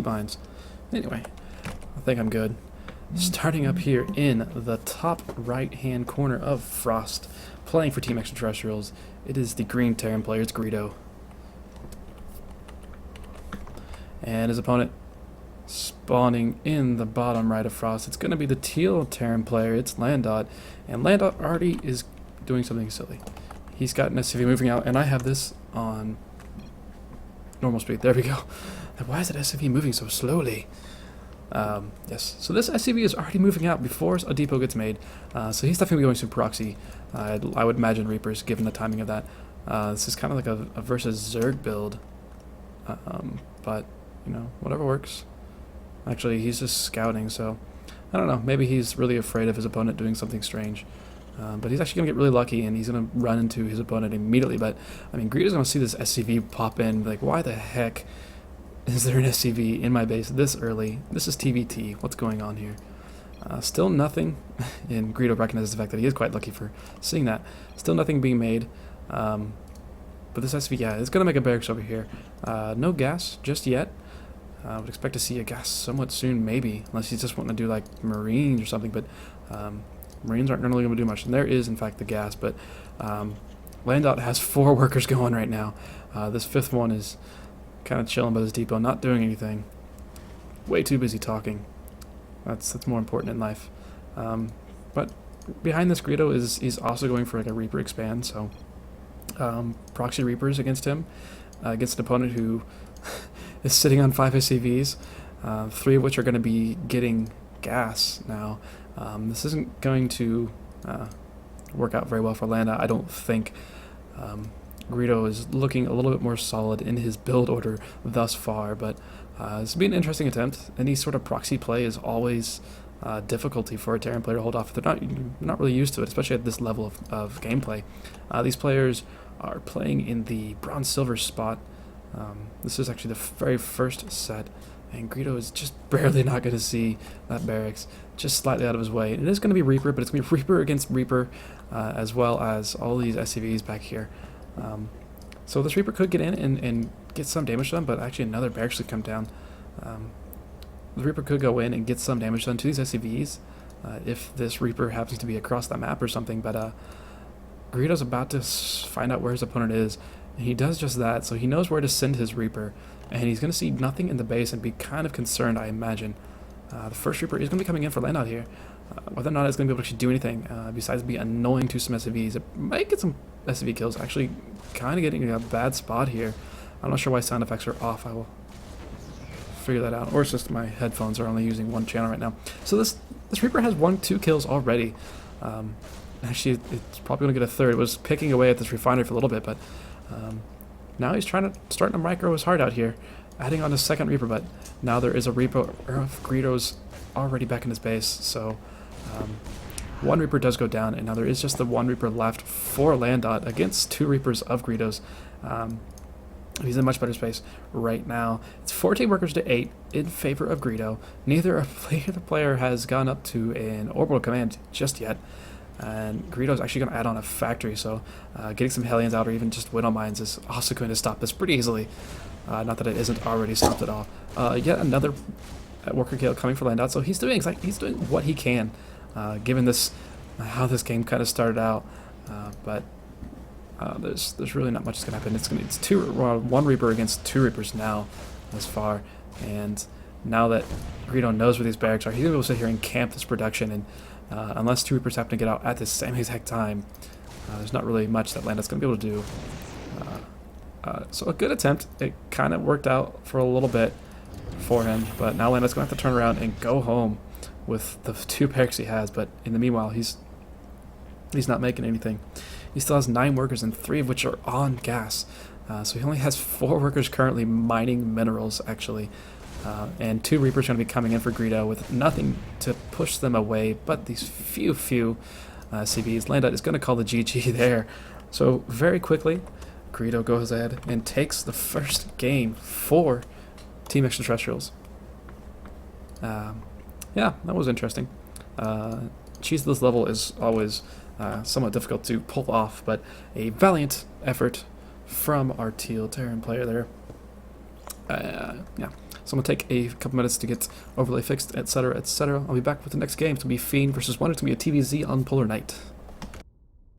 binds. Anyway, I think I'm good. Starting up here in the top right-hand corner of Frost, playing for Team Extraterrestrials, it is the green Terran player, it's Greedo. And his opponent spawning in the bottom right of Frost, it's going to be the teal Terran player, it's Landot. And Landot already is doing something silly. He's got an SCV moving out, and I have this on normal speed. There we go. Why is that SCV moving so slowly? Yes, so this SCV is already moving out before a depot gets made, so he's definitely going to proxy. I would imagine Reapers, given the timing of that. This is kind of like a versus Zerg build, but, you know, whatever works. Actually, he's just scouting, so I don't know, maybe he's really afraid of his opponent doing something strange. But he's actually going to get really lucky, and he's going to run into his opponent immediately. But, I mean, Greedo's going to see this SCV pop in, like, why the heck is there an SCV in my base this early? This is TVT. What's going on here? Still nothing, and Greedo recognizes the fact that he is quite lucky for seeing that. Still nothing being made. But this SCV, yeah, it's going to make a barracks over here. No gas just yet. I would expect to see a gas somewhat soon, maybe, unless he's just wanting to do, like, Marines or something. But Marines aren't normally going to do much, and there is, in fact, the gas. But Landot has 4 workers going right now. This 5th one is kind of chilling by this depot, not doing anything. Way too busy talking. That's more important in life. But behind this Greedo he's also going for like a Reaper expand, so proxy Reapers against him, against an opponent who is sitting on 5 SCVs, 3 of which are going to be getting gas now. This isn't going to work out very well for Landa, I don't think. Greedo is looking a little bit more solid in his build order thus far, but this will be an interesting attempt. Any sort of proxy play is always difficulty for a Terran player to hold off. They're not really used to it, especially at this level of gameplay. These players are playing in the bronze-silver spot. This is actually the very first set, and Greedo is just barely not going to see that barracks, just slightly out of his way. It is going to be Reaper, but it's going to be Reaper against Reaper, as well as all these SCVs back here. So this Reaper could get in and get some damage done, but actually another barracks should come down. The Reaper could go in and get some damage done to these SCVs if this Reaper happens to be across the map or something, but Greedo's about to find out where his opponent is, and he does just that, so he knows where to send his Reaper, and he's going to see nothing in the base and be kind of concerned, I imagine. The first Reaper is going to be coming in for Landot here. Whether or not it's going to be able to actually do anything besides be annoying to some SCVs. It might get some SCV kills. Actually, kind of getting a bad spot here. I'm not sure why sound effects are off. I will figure that out. Or it's just my headphones are only using one channel right now. So this Reaper has 2 kills already. Actually, it's probably going to get a third. It was picking away at this refinery for a little bit, but now he's starting to micro his heart out here, adding on a second Reaper. But now there is a Reaper of Greedo's already back in his base, so 1 Reaper does go down, and now there is just the 1 Reaper left for Landot against 2 Reapers of Greedo's. He's in much better space right now. It's 14 workers to 8 in favor of Greedo. Neither player has gone up to an orbital command just yet, and Greedo's actually going to add on a factory, so getting some Hellions out or even just Widow Mines is also going to stop this pretty easily. Not that it isn't already stopped at all. Yet another worker kill coming for Landot, so he's doing what he can, given how this game kind of started out. But there's really not much that's gonna happen. It's 1 Reaper against 2 Reapers now, thus far, and now that Greedo knows where these barracks are, he's gonna be able to sit here and camp this production. And unless 2 Reapers happen to get out at the same exact time, there's not really much that Landot's gonna be able to do. So a good attempt. It kind of worked out for a little bit for him, but now Landot's going to have to turn around and go home with the 2 barracks he has. But in the meanwhile, he's not making anything. He still has 9 workers, and 3 of which are on gas. So he only has 4 workers currently mining minerals, actually. And 2 Reapers are going to be coming in for Greedo with nothing to push them away but these few CVs. Landot is going to call the GG there. So very quickly, Greedo goes ahead and takes the first game for Team Extraterrestrials. Yeah, that was interesting. Cheese this level is always somewhat difficult to pull off, but a valiant effort from our teal Terran player there. Yeah. So I'm going to take a couple minutes to get overlay fixed, etc., etc. I'll be back with the next game. It's going to be Fiend versus 1. It's going to be a TVZ on Polar Night.